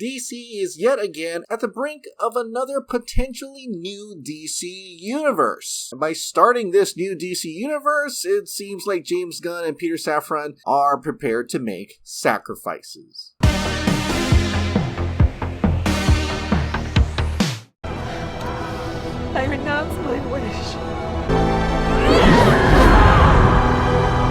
DC is yet again at the brink of another potentially new DC universe. And by starting this new DC universe, it seems like James Gunn and Peter Safran are prepared to make sacrifices. I renounce my wish.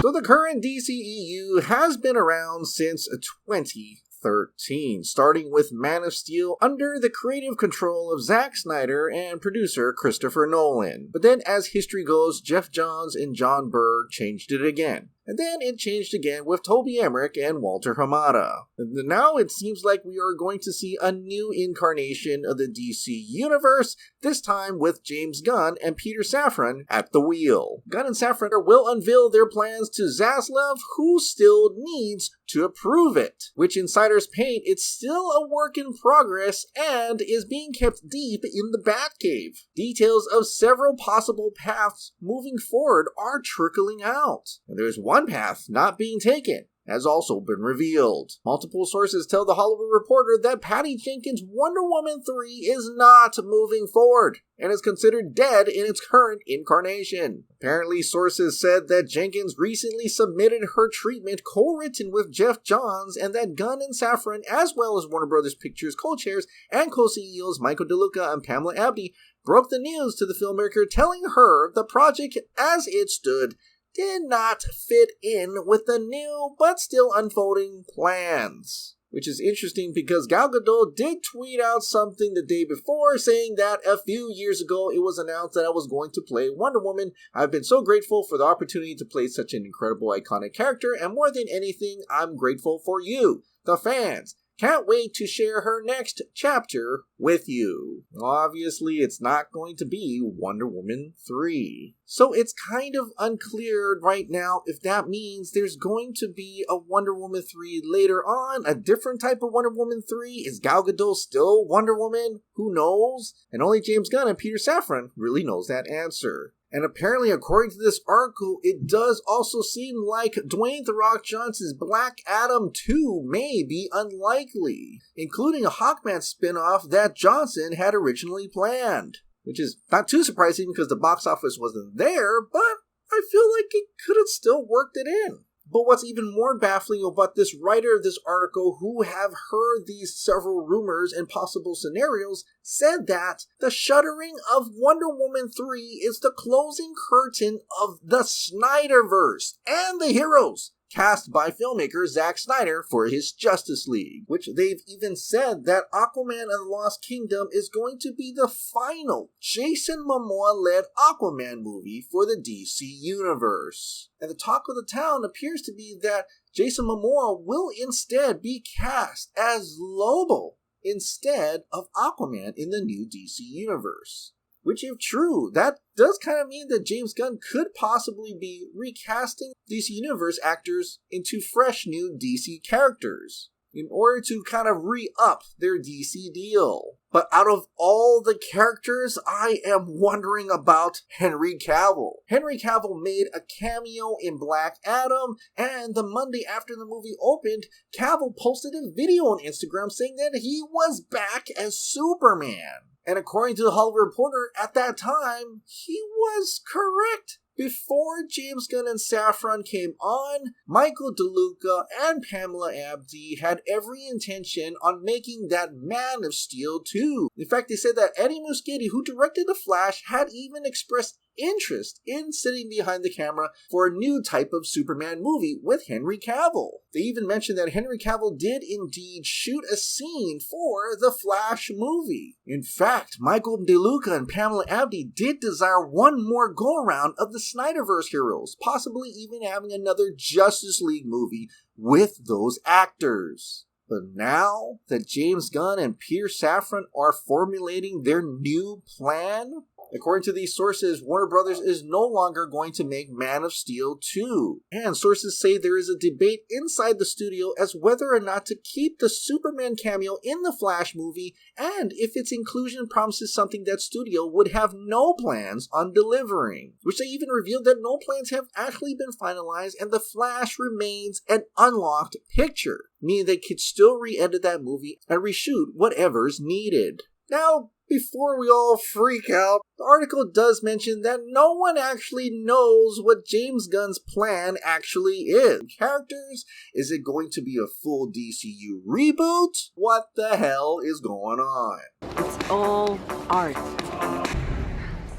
So the current DCEU has been around since 2013, starting with Man of Steel under the creative control of Zack Snyder and producer Christopher Nolan. But then as history goes, Geoff Johns and John Byrne changed it again. And then it changed again with Toby Emmerich and Walter Hamada. And now it seems like we are going to see a new incarnation of the DC universe, this time with James Gunn and Peter Safran at the wheel. Gunn and Safran will unveil their plans to Zaslav, who still needs to approve it, which insiders paint it's still a work in progress and is being kept deep in the Batcave. Details of several possible paths moving forward are trickling out. And there's one path not being taken has also been revealed. Multiple sources tell The Hollywood Reporter that Patty Jenkins' Wonder Woman 3 is not moving forward and is considered dead in its current incarnation. Apparently, sources said that Jenkins recently submitted her treatment co-written with Geoff Johns and that Gunn and Safran, as well as Warner Bros. Pictures co-chairs and co-CEOs Michael DeLuca and Pamela Abdy, broke the news to the filmmaker, telling her the project as it stood did not fit in with the new but still unfolding plans. Which is interesting because Gal Gadot did tweet out something the day before saying that a few years ago it was announced that I was going to play Wonder Woman. I've been so grateful for the opportunity to play such an incredible iconic character, and more than anything, I'm grateful for you, the fans. Can't wait to share her next chapter with you. Obviously, it's not going to be Wonder Woman 3. So it's kind of unclear right now if that means there's going to be a Wonder Woman 3 later on, a different type of Wonder Woman 3. Is Gal Gadot still Wonder Woman? Who knows? And only James Gunn and Peter Safran really knows that answer. And apparently, according to this article, it does also seem like Dwayne "The Rock" Johnson's Black Adam 2 may be unlikely, including a Hawkman spin-off that Johnson had originally planned. Which is not too surprising because the box office wasn't there, but I feel like it could have still worked it in. But what's even more baffling about this writer of this article, who have heard these several rumors and possible scenarios, said that the shuttering of Wonder Woman 3 is the closing curtain of the Snyderverse and the heroes cast by filmmaker Zack Snyder for his Justice League, which they've even said that Aquaman and the Lost Kingdom is going to be the final Jason Momoa-led Aquaman movie for the DC universe. And the talk of the town appears to be that Jason Momoa will instead be cast as Lobo instead of Aquaman in the new DC universe. Which, if true, that does kind of mean that James Gunn could possibly be recasting DC Universe actors into fresh new DC characters in order to kind of re-up their DC deal. But out of all the characters, I am wondering about Henry Cavill. Henry Cavill made a cameo in Black Adam, and the Monday after the movie opened, Cavill posted a video on Instagram saying that he was back as Superman. And according to the Hollywood Reporter, at that time, he was correct. Before James Gunn and Safran came on, Michael DeLuca and Pamela Abdy had every intention on making that Man of Steel 2. In fact, they said that Eddie Muschietti, who directed The Flash, had even expressed interest in sitting behind the camera for a new type of Superman movie with Henry Cavill. They even mentioned that Henry Cavill did indeed shoot a scene for the Flash movie. In fact, Michael DeLuca and Pamela Abdy did desire one more go-around of the Snyderverse heroes, possibly even having another Justice League movie with those actors. But now that James Gunn and Peter Safran are formulating their new plan, According to these sources, Warner Brothers is no longer going to make Man of Steel 2. And sources say there is a debate inside the studio as whether or not to keep the Superman cameo in the Flash movie, and if its inclusion promises something that studio would have no plans on delivering. Which they even revealed that no plans have actually been finalized and the Flash remains an unlocked picture, meaning they could still re-edit that movie and reshoot whatever's needed. Now, before we all freak out, the article does mention that no one actually knows what James Gunn's plan actually is. Characters? Is it going to be a full DCU reboot? What the hell is going on? It's all art.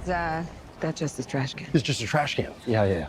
That's just a trash can. It's just a trash can. Yeah.